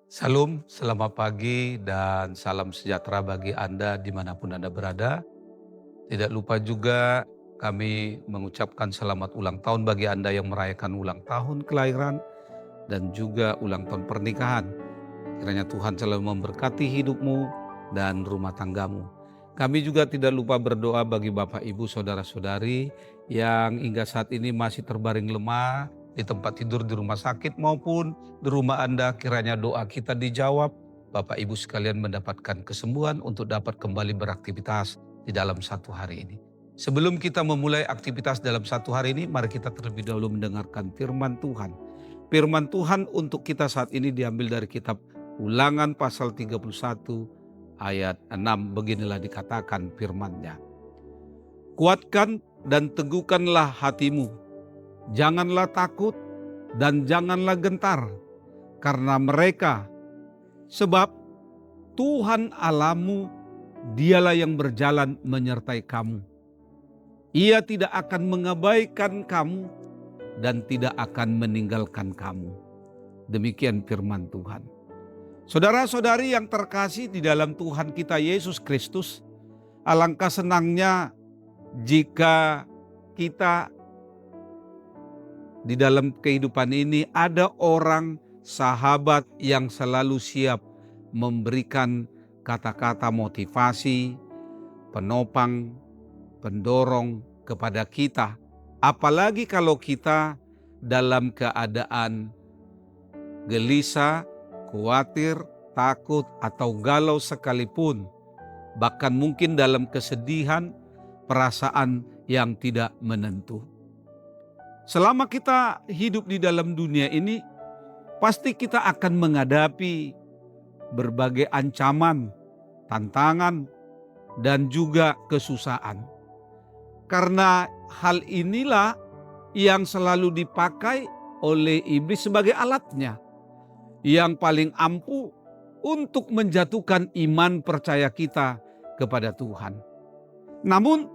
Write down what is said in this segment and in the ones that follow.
Salam, selamat pagi dan salam sejahtera bagi Anda dimanapun Anda berada. Tidak lupa juga kami mengucapkan selamat ulang tahun bagi Anda yang merayakan ulang tahun kelahiran dan juga ulang tahun pernikahan. Kiranya Tuhan selalu memberkati hidupmu dan rumah tanggamu. Kami juga tidak lupa berdoa bagi Bapak, Ibu, Saudara-saudari yang hingga saat ini masih terbaring lemah di tempat tidur di rumah sakit maupun di rumah Anda. Kiranya doa kita dijawab, Bapak Ibu sekalian mendapatkan kesembuhan untuk dapat kembali beraktivitas di dalam satu hari ini. Sebelum kita memulai aktivitas dalam satu hari ini, mari kita terlebih dahulu mendengarkan firman Tuhan. Firman Tuhan untuk kita saat ini diambil dari kitab Ulangan pasal 31 ayat 6. Beginilah dikatakan firman-Nya. Kuatkan dan teguhkanlah hatimu. Janganlah takut dan janganlah gentar karena mereka, sebab Tuhan Allahmu dialah yang berjalan menyertai kamu. Ia tidak akan mengabaikan kamu dan tidak akan meninggalkan kamu. Demikian firman Tuhan. Saudara-saudari yang terkasih di dalam Tuhan kita Yesus Kristus, alangkah senangnya jika kita di dalam kehidupan ini ada orang sahabat yang selalu siap memberikan kata-kata motivasi, penopang, pendorong kepada kita. Apalagi kalau kita dalam keadaan gelisah, khawatir, takut, atau galau sekalipun. Bahkan mungkin dalam kesedihan, perasaan yang tidak menentu. Selama kita hidup di dalam dunia ini, pasti kita akan menghadapi berbagai ancaman, tantangan, dan juga kesusahan. Karena hal inilah yang selalu dipakai oleh iblis sebagai alatnya, yang paling ampuh untuk menjatuhkan iman percaya kita kepada Tuhan. Namun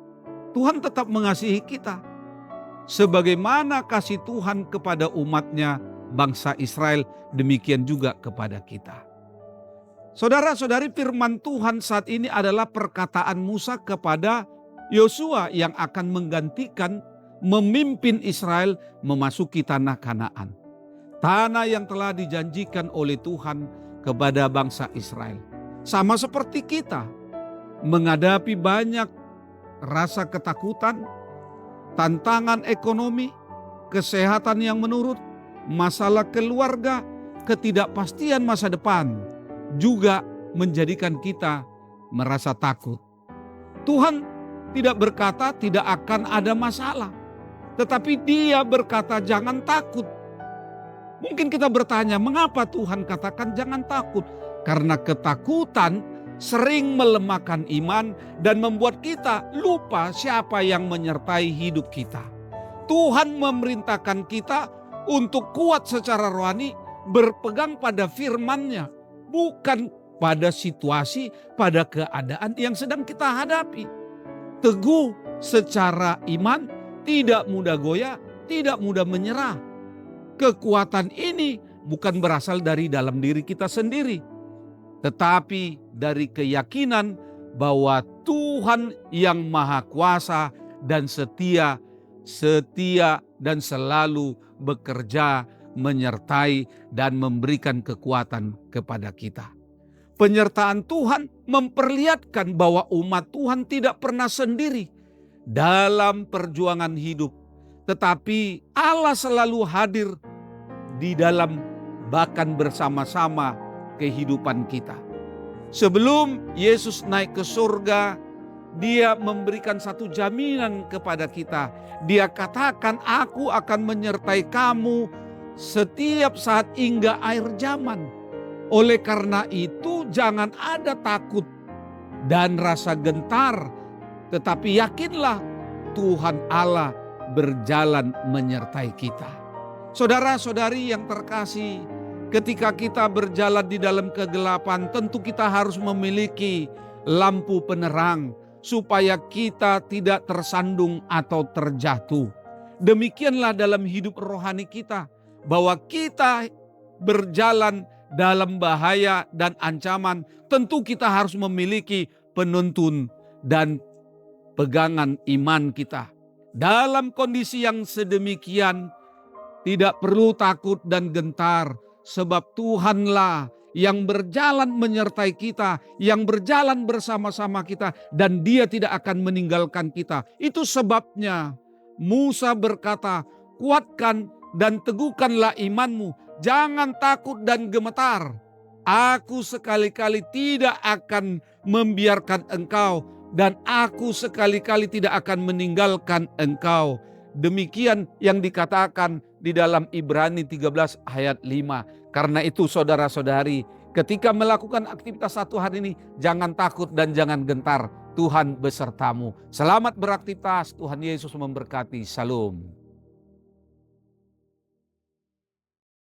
Tuhan tetap mengasihi kita. Sebagaimana kasih Tuhan kepada umatnya bangsa Israel, demikian juga kepada kita. Saudara-saudari, firman Tuhan saat ini adalah perkataan Musa kepada Yosua yang akan menggantikan memimpin Israel memasuki tanah Kanaan. Tanah yang telah dijanjikan oleh Tuhan kepada bangsa Israel. Sama seperti kita, menghadapi banyak rasa ketakutan, tantangan ekonomi, kesehatan yang menurun, masalah keluarga, ketidakpastian masa depan, juga menjadikan kita merasa takut. Tuhan tidak berkata tidak akan ada masalah, tetapi Dia berkata jangan takut. Mungkin kita bertanya, mengapa Tuhan katakan jangan takut? Karena ketakutan sering melemahkan iman dan membuat kita lupa siapa yang menyertai hidup kita. Tuhan memerintahkan kita untuk kuat secara rohani, berpegang pada firman-Nya, bukan pada situasi, pada keadaan yang sedang kita hadapi. Teguh secara iman, tidak mudah goyah, tidak mudah menyerah. Kekuatan ini bukan berasal dari dalam diri kita sendiri, tetapi dari keyakinan bahwa Tuhan yang Maha Kuasa dan setia dan selalu bekerja, menyertai dan memberikan kekuatan kepada kita. Penyertaan Tuhan memperlihatkan bahwa umat Tuhan tidak pernah sendiri dalam perjuangan hidup, tetapi Allah selalu hadir di dalam bahkan bersama-sama kehidupan kita. Sebelum Yesus naik ke surga, Dia memberikan satu jaminan kepada kita. Dia katakan, aku akan menyertai kamu setiap saat hingga akhir zaman. Oleh karena itu jangan ada takut dan rasa gentar, tetapi yakinlah Tuhan Allah berjalan menyertai kita. Saudara-saudari yang terkasih, ketika kita berjalan di dalam kegelapan, tentu kita harus memiliki lampu penerang supaya kita tidak tersandung atau terjatuh. Demikianlah dalam hidup rohani kita, bahwa kita berjalan dalam bahaya dan ancaman, tentu kita harus memiliki penuntun dan pegangan iman kita. Dalam kondisi yang sedemikian, tidak perlu takut dan gentar, sebab Tuhanlah yang berjalan menyertai kita, yang berjalan bersama-sama kita, dan Dia tidak akan meninggalkan kita. Itu sebabnya Musa berkata, kuatkan dan teguhkanlah imanmu, jangan takut dan gemetar. Aku sekali-kali tidak akan membiarkan engkau, dan aku sekali-kali tidak akan meninggalkan engkau. Demikian yang dikatakan di dalam Ibrani 13 ayat 5. Karena itu saudara-saudari, ketika melakukan aktivitas satu hari ini, jangan takut dan jangan gentar. Tuhan besertamu. Selamat beraktivitas, Tuhan Yesus memberkati. Shalom.